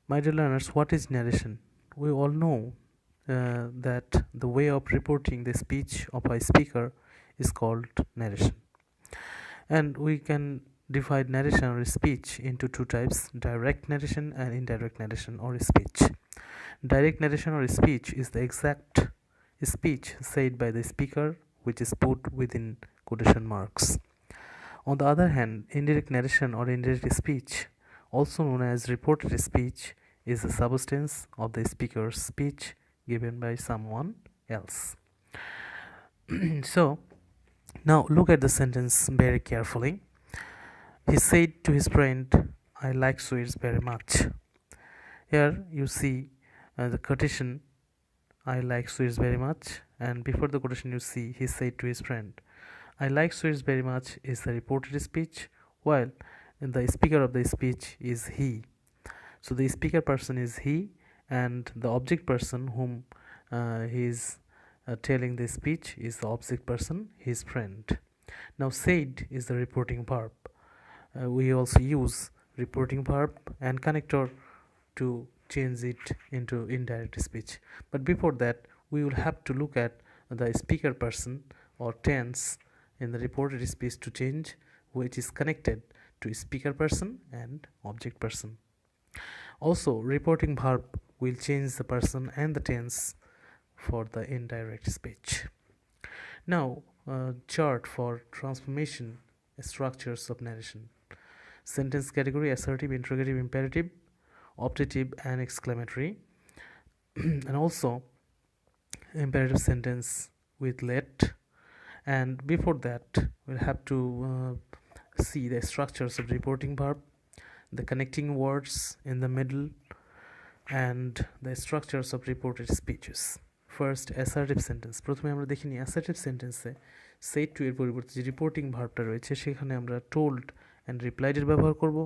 My dear learners, what is narration? We all know that the way of reporting the speech of a speaker is called narration. And we can divide narration or speech into two types: direct narration and indirect narration or speech. Direct narration or speech is the exact speech said by the speaker, which is put within quotation marks. On the other hand, indirect narration or indirect speech, also known as reported speech, is the substance of the speaker's speech given by someone else. So, now look at the sentence very carefully. He said to his friend, "I like sweets very much." Here you see the quotation, "I like sweets very much," and before the quotation you see, he said to his friend. "I like sweets very much" is the reported speech, while the speaker of the speech is he. So the speaker person is he, and the object person whom he is telling the speech is the object person, his friend. Now said is the reporting verb. We also use reporting verb and connector to change it into indirect speech. But before that, we will have to look at the speaker person or tense in the reported speech to change, which is connected to speaker person and object person. Also, reporting verb will change the person and the tense for the indirect speech. Now, chart for transformation structures of narration. Sentence category: assertive, interrogative, imperative, optative, and exclamatory. And also imperative sentence with let. And before that, we'll have to see the structures of reporting verb, the connecting words in the middle, and the structures of reported speeches. First, assertive sentence. প্রথমে আমরা দেখি নি assertive sentence-এ said to এর পরিবর্তে যে reporting ভার্বটা রয়েছে সেখানে আমরা told and replied এর ব্যবহার করব,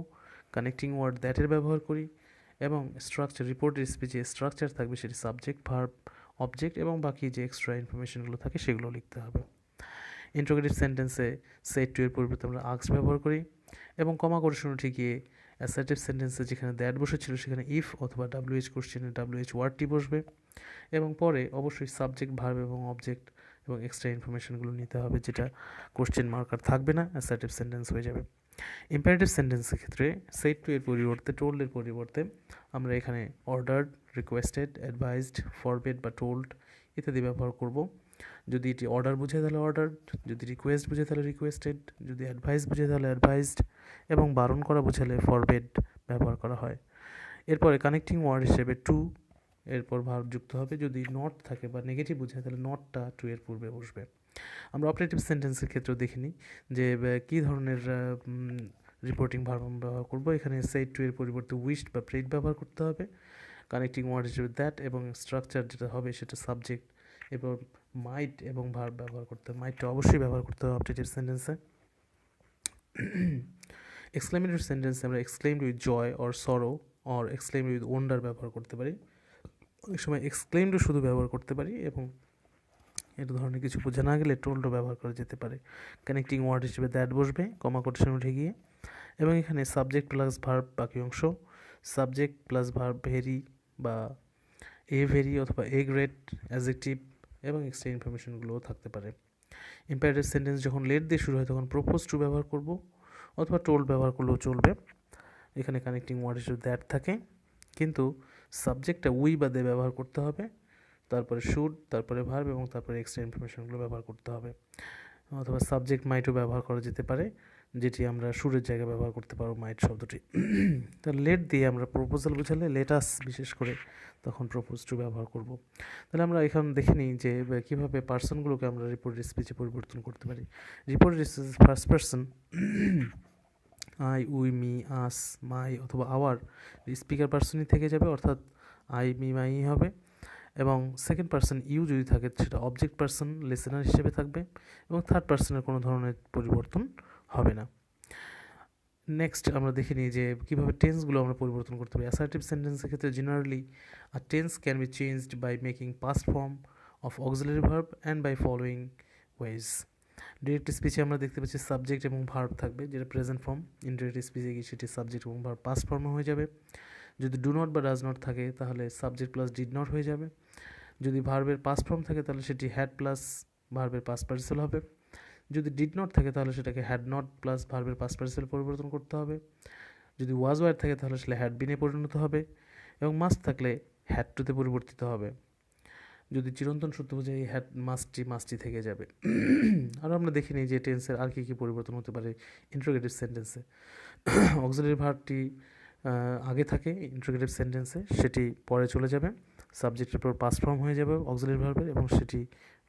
কানেক্টিং ওয়ার্ড দ্যাট এর ব্যবহার করি, এবং স্ট্রাকচার রিপোর্টেড স্পিচে স্ট্রাকচার থাকবে সেটি সাবজেক্ট, ভার্ব, অবজেক্ট এবং বাকি যে এক্সট্রা ইনফরমেশনগুলো থাকে সেগুলো লিখতে হবে। ইন্টারোগেটিভ সেন্টেন্সে সেড টু এর পরিবর্তে আমরা আস্ক ব্যবহার করি, এবং কমা কোটেশন উঠে গিয়ে অ্যাসার্টিভ সেন্টেন্সে যেখানে দ্যাট বসেছিল সেখানে ইফ অথবা ডাব্লিউএইচ কোশ্চেনে ডাব্লিউএইচ ওয়ার্ডটি বসবে, এবং পরে অবশ্যই সাবজেক্ট, ভার্ব এবং অবজেক্ট এবং এক্সট্রা ইনফরমেশনগুলো নিতে হবে, যেটা কোশ্চেন মার্কার থাকবে না, অ্যাসার্টিভ সেন্টেন্স হয়ে যাবে। ইম্পারেটিভ সেন্টেন্সের ক্ষেত্রে সেড টু এর পরিবর্তে টোল্ড এর পরিবর্তে আমরা এখানে অর্ডার্ড, রিকোয়েস্টেড, অ্যাডভাইসড, ফরবিড বা টোল্ড ইত্যাদি ব্যবহার করব। যদি এটি অর্ডার বোঝায় তাহলে অর্ডার্ড, যদি রিকোয়েস্ট বোঝায় তাহলে রিকোয়েস্টেড, যদি অ্যাডভাইস বোঝায় তাহলে অ্যাডভাইসড, এবং বারণ করা বোঝালে ফরবিড ব্যবহার করা হয়। এরপরে কানেক্টিং ওয়ার্ড হিসেবে টু এরপর ভার্ব যুক্ত হবে। যদি নট থাকে বা নেগেটিভ বোঝায় তাহলে নটটা টু এর পূর্বে বসবে। আমরা অপারেটিভ সেন্টেন্সের ক্ষেত্রেও দেখিনি যে কী ধরনের রিপোর্টিং ভার্ব আমরা ব্যবহার করব। এখানে সেড টু এর পরিবর্তে উইশড বা প্রেড ব্যবহার করতে হবে, কানেক্টিং ওয়ার্ড হিসেবে দ্যাট, এবং স্ট্রাকচার যেটা হবে সেটা সাবজেক্ট, এবং মাইট এবং ভার্ব ব্যবহার করতে হবে। মাইটটা অবশ্যই ব্যবহার করতে হবে অপারেটিভ সেন্টেন্সে। এক্সক্লেমেটরি সেন্টেন্সে আমরা এক্সক্লেমড উইথ জয় অর সরো অর এক্সক্লেমড উইথ ওয়ান্ডার ব্যবহার করতে পারি। অনেক সময় এক্সক্লেমডও শুধু ব্যবহার করতে পারি, এবং এটা ধরনের কিছু বোঝা না গেলে টোল্ডও ব্যবহার করা যেতে পারে। কানেক্টিং ওয়ার্ড হিসেবে দ্যাট বসবে, কমা কোটেশন উঠে গিয়ে, এবং এখানে সাবজেক্ট প্লাস ভার্ব বাকি অংশ, সাবজেক্ট প্লাস ভার্ব ভেরি বা এ ভেরি অথবা এ গ্রেট, অ্যাডজেক্টিভ এবং এক্সট্রা ইনফরমেশনগুলোও থাকতে পারে। ইম্পারেটিভ সেন্টেন্স যখন লেট দিয়ে শুরু হয় তখন প্রপোজ টু ব্যবহার করব, অথবা টোল্ড ব্যবহার করলেও চলবে। এখানে কানেক্টিং ওয়ার্ড হিসেবে দ্যাট থাকে, কিন্তু সাবজেক্টটা উই বা দে ব্যবহার করতে হবে, তারপরে শুড, তারপরে ভার্ব এবং তারপরে এক্সট্রা ইনফরমেশনগুলো ব্যবহার করতে হবে। অথবা সাবজেক্ট মাইটও ব্যবহার করা যেতে পারে, যেটি আমরা শুডের জায়গায় ব্যবহার করতে পারবো মাইট শব্দটি। তো লেট দিয়ে আমরা প্রপোজাল বোঝালে লেটাস বিশেষ করে তখন প্রপোজ টু ব্যবহার করব। তাহলে আমরা এখন দেখে নিই যে কীভাবে পার্সনগুলোকে আমরা রিপোর্টেড স্পিচে পরিবর্তন করতে পারি। Reported speech first person I, we, me, us, my অথবা আওয়ার স্পিকার পার্সনই থেকে যাবে, অর্থাৎ আই, মি, মাই হবে। এবং সেকেন্ড পার্সন ইউ যদি থাকে সেটা অবজেক্ট পার্সন লিসেনার হিসেবে থাকবে, এবং থার্ড পার্সনের কোনো ধরনের পরিবর্তন হবে না। নেক্সট আমরা দেখে নিই যে কীভাবে টেন্সগুলো আমরা পরিবর্তন করতে পারি। অ্যাসার্টিভ সেন্টেন্সের ক্ষেত্রে generally a tense can be changed by making past form of auxiliary verb and by following ways. Direct স্পিচে আমরা দেখতে পাচ্ছি সাবজেক্ট এবং ভার্ব থাকবে, যেটা প্রেজেন্ট ফর্ম। ইনডিরেক্ট স্পিচে গিয়ে সেটি সাবজেক্ট এবং ভার্ব পাস্ট ফর্মে হয়ে যাবে। যদি ডু নট বা ডাজ নট থাকে তাহলে সাবজেক্ট প্লাস ডিড নট হয়ে যাবে। যদি ভার্বের পাস্ট ফর্ম থাকে তাহলে সেটি হ্যাড প্লাস ভার্বের পাস্ট পার্টিসিপল হবে। যদি ডিড নট থাকে তাহলে সেটাকে হ্যাড নট প্লাস ভার্বের পাস্ট পার্টিসিপল পরিবর্তন করতে হবে। যদি ওয়াজ ওয়ার থাকে তাহলে সেটা হ্যাড বিনে পরিণত হবে, এবং মাস্ট থাকলে হ্যাড টুতে পরিবর্তিত হবে। যদি চিরন্তন সত্য বোঝায় এই হ্যাড মাস্টটি থেকে যাবে। আর আমরা দেখি নিই যে টেন্সের আর কী কী পরিবর্তন হতে পারে ইন্ট্রোগেটিভ সেন্টেন্সে। অক্সিলারি ভার্বটি আগে থাকে ইন্ট্রোগেটিভ সেন্টেন্সে, সেটি পরে চলে যাবে, সাবজেক্টের পর পাস্ট ফর্ম হয়ে যাবে অক্সিলারি ভার্বের, এবং সেটি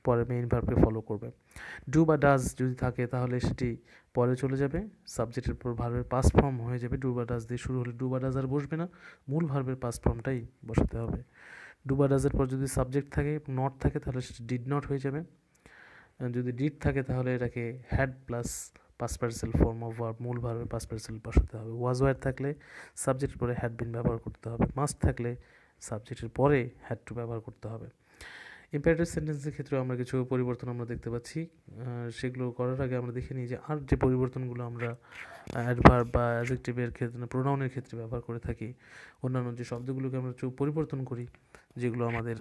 পরে মেইন ভার্বকে ফলো করবে। ডু বা ডাজ যদি থাকে তাহলে সেটি পরে চলে যাবে, সাবজেক্টের পর ভার্বের পাস্ট ফর্ম হয়ে যাবে। ডু বা ডাজ দিয়ে শুরু হলে ডু বা ডাজ আর বসবে না, মূল ভার্বের পাস্ট ফর্মটাই বসাতে হবে। ডু বা ডাজের পর যদি সাবজেক্ট থাকে নট থাকে তাহলে সেটি ডিড নট হয়ে যাবে। যদি ডিড থাকে তাহলে এটাকে had plus past participle form of verb, মূল ভার্বের পাস্ট পার্টিসিপল বসাতে হবে। ওয়াজ ওয়ার থাকলে সাবজেক্টের পরে হ্যাড বিন ব্যবহার করতে হবে। মাস্ট থাকলে সাবজেক্টের পরে হ্যাড টু ব্যবহার করতে হবে। ইম্পারেটিভ সেন্টেন্সের ক্ষেত্রে আমরা কিছু পরিবর্তন আমরা দেখতে পাচ্ছি। সেগুলো করার আগে আমরা দেখে নিই যে আর যে পরিবর্তনগুলো আমরা অ্যাডভার্ব বা অ্যাডজেক্টিভের ক্ষেত্রে, প্রোনাউনের ক্ষেত্রে ব্যবহার করে থাকি, অন্যান্য যে শব্দগুলোকে আমরা পরিবর্তন করি, যেগুলো আমাদের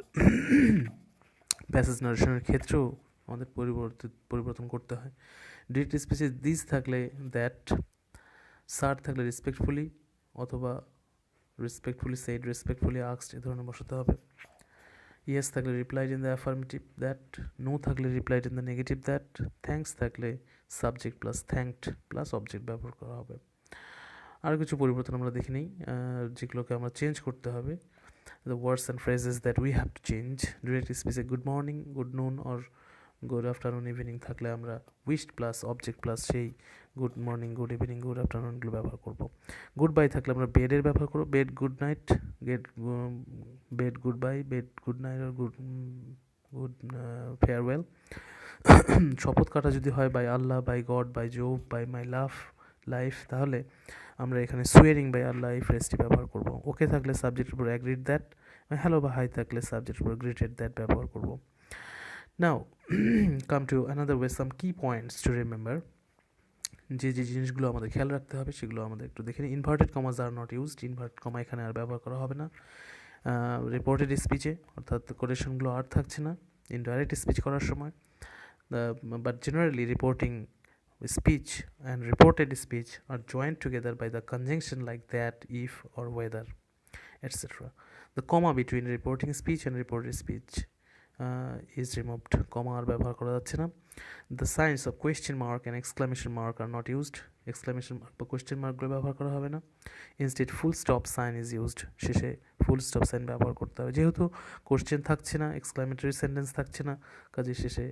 প্যাসেজ নারেশনের ক্ষেত্রেও আমাদের পরিবর্তন করতে হয়। ডিরেক্ট স্পিচে দিস থাকলে দ্যাট, সার থাকলে রেসপেক্টফুলি অথবা রেসপেক্টফুলি সেড, রেসপেক্টফুলি আস্কড এ ধরনের বসাতে হবে। ইয়েস থাকলে replied in the affirmative that, no থাকলে replied in the negative that, thanks থাকলে subject plus thanked plus object ব্যবহার করা হবে। আর কিছু পরিবর্তন আমরা দেখে নিই যেগুলোকে আমরা চেঞ্জ করতে হবে। The words and phrases that we have to change. Direct স্পিচে good morning, good noon or good afternoon, evening থাকলে আমরা উইশড প্লাস অবজেক্ট প্লাস সেই good morning, good evening, good আফটারনুনগুলো ব্যবহার করব। গুড বাই থাকলে আমরা বেডের ব্যবহার করব, bade good night, bade goodbye, bade good night আর গুড ফেয়ারওয়েল। শপথ কাটা যদি হয় by Allah, by God, by Jove, by my life, তাহলে আমরা এখানে সুয়েরিং বাই আল্লাহ এই ফ্রেজটি ব্যবহার করব। ওকে থাকলে সাবজেক্টের উপর অ্যাগ্রিড দ্যাট, হ্যালো বা হাই থাকলে সাবজেক্টের উপর গ্রেটেড দ্যাট ব্যবহার করব। নাও come to another way, some key points to remember. যে জিনিসগুলো আমাদের খেয়াল রাখতে হবে সেগুলো আমাদের একটু দেখে নিই। Inverted commas are not used, inverted comma এখানে আর ব্যবহার করা হবে না। রিপোর্টেড স্পিচে অর্থাৎ কোটেশনগুলো আর থাকছে না ইনডাইরেক্ট স্পিচ করার সময়। But generally reporting speech and reported speech are joined together by the conjunction like that, if or whether, etc. The comma between reporting speech and reported speech is removed. Comma আর ব্যবহার করা যাচ্ছে না। The signs of question mark and exclamation mark are not used. Exclamation mark বা question mark গুলো ব্যবহার করা হবে না। Instead full stop sign is used. শেষে full stop sign ব্যবহার করতে হবে। যেহেতু কোশ্চেন থাকছে না, এক্সক্লামেটরি সেন্টেন্স থাকছে না, কাজে শেষে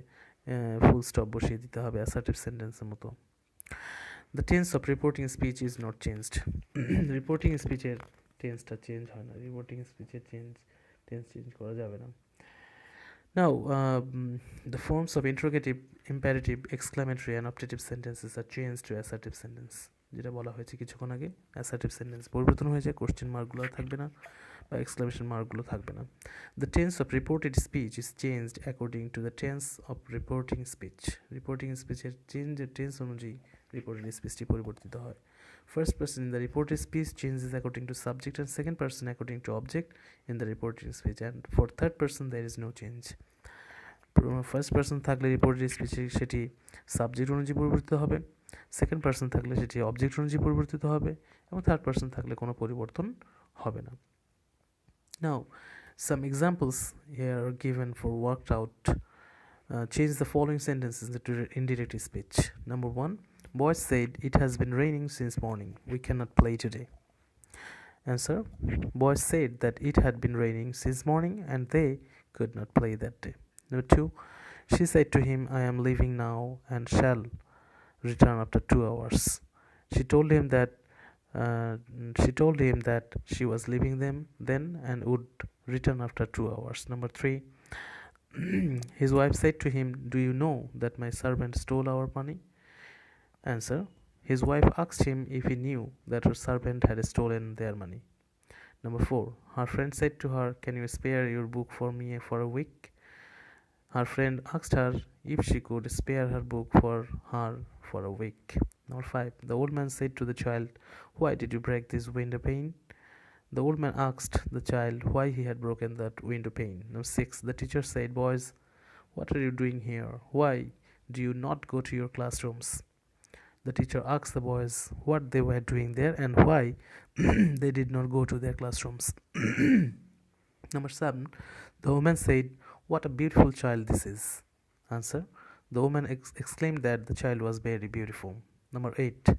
ফুল স্টপ বসিয়ে দিতে হবে অ্যাসার্টিভ সেন্টেন্সের মতো। The tense of reporting speech is not changed. Reporting স্পিচের টেন্সটা চেঞ্জ হয় না, রিপোর্টিং স্পিচের টেন্স চেঞ্জ করা যাবে না। Now the forms of interrogative, imperative, exclamatory and optative sentences are change to assertive sentence. যেটা বলা হয়েছে কিছুক্ষণ আগে, অ্যাসার্টিভ সেন্টেন্স পরিবর্তন হয়েছে, কোশ্চেন মার্কগুলো থাকবে না বা এক্সক্লামেশন মার্কগুলো থাকবে না। The tense of reported speech is changed according to the tense of reporting speech. Reporting স্পিচের টেন্স অনুযায়ী রিপোর্টেড স্পিচটি পরিবর্তিত হয়। First person in the reported speech changes according to subject, and second person according to object in the reported speech, and for third person there is no change. First person থাকলে reported স্পিচে সেটি subject অনুযায়ী পরিবর্তিত হবে, second person থাকলে সেটি object অনুযায়ী পরিবর্তিত হবে, এবং থার্ড পার্সন থাকলে কোনো পরিবর্তন হবে না। Now, some examples here are given for worked out. Change the following sentences into indirect speech. Number 1, boys said it has been raining since morning. We cannot play today. Answer, boys said that it had been raining since morning and they could not play that day. Number 2, she said to him, I am leaving now and shall return after 2 hours. She told him that she was leaving them then and would return after 2 hours. Number 3, his wife said to him, do you know that my servant stole our money? Answer, his wife asked him if he knew that her servant had stolen their money. Number 4, her friend said to her, can you spare your book for me for a week? Her friend asked her if she could spare her book for her for a week. Number 5, the old man said to the child, why did you break this window pane? The old man asked the child why he had broken that window pane. Number 6. The teacher said, "Boys, what are you doing here? Why do you not go to your classrooms?" The teacher asked the boys what they were doing there and why they did not go to their classrooms. Number 7. The woman said, "What a beautiful child this is." Answer. The woman exclaimed that the child was very beautiful. Number 8.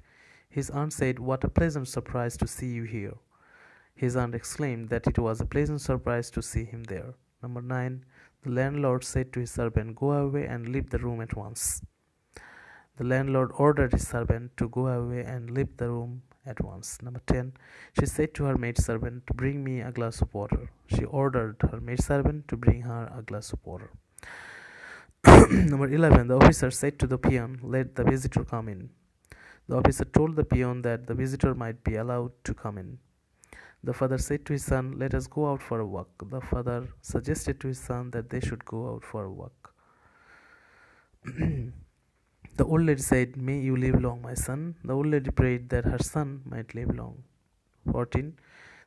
His aunt said, "What a pleasant surprise to see you here." His aunt exclaimed that it was a pleasant surprise to see him there. Number 9. The landlord said to his servant, "Go away and leave the room at once." The landlord ordered his servant to go away and leave the room at once. Number 10. She said to her maidservant, "Bring me a glass of water." She ordered her maidservant to bring her a glass of water. Number 11. The officer said to the peon, "Let the visitor come in." The officer told the peon that the visitor might be allowed to come in. The father said to his son, "Let us go out for a walk." The father suggested to his son that they should go out for a walk. The old lady said, "May you live long, my son." The old lady prayed that her son might live long. 14.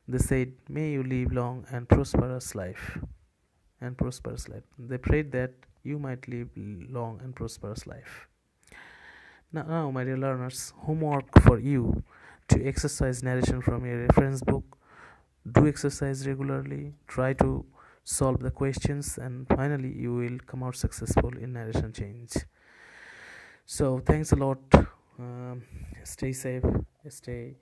They said, "May you live long and prosperous life." They prayed that you might live long and prosperous life. Now, my dear learners, homework for you to exercise narration from your reference book. Do exercise regularly. Try to solve the questions, and finally, you will come out successful in narration change. So thanks a lot. Stay safe, stay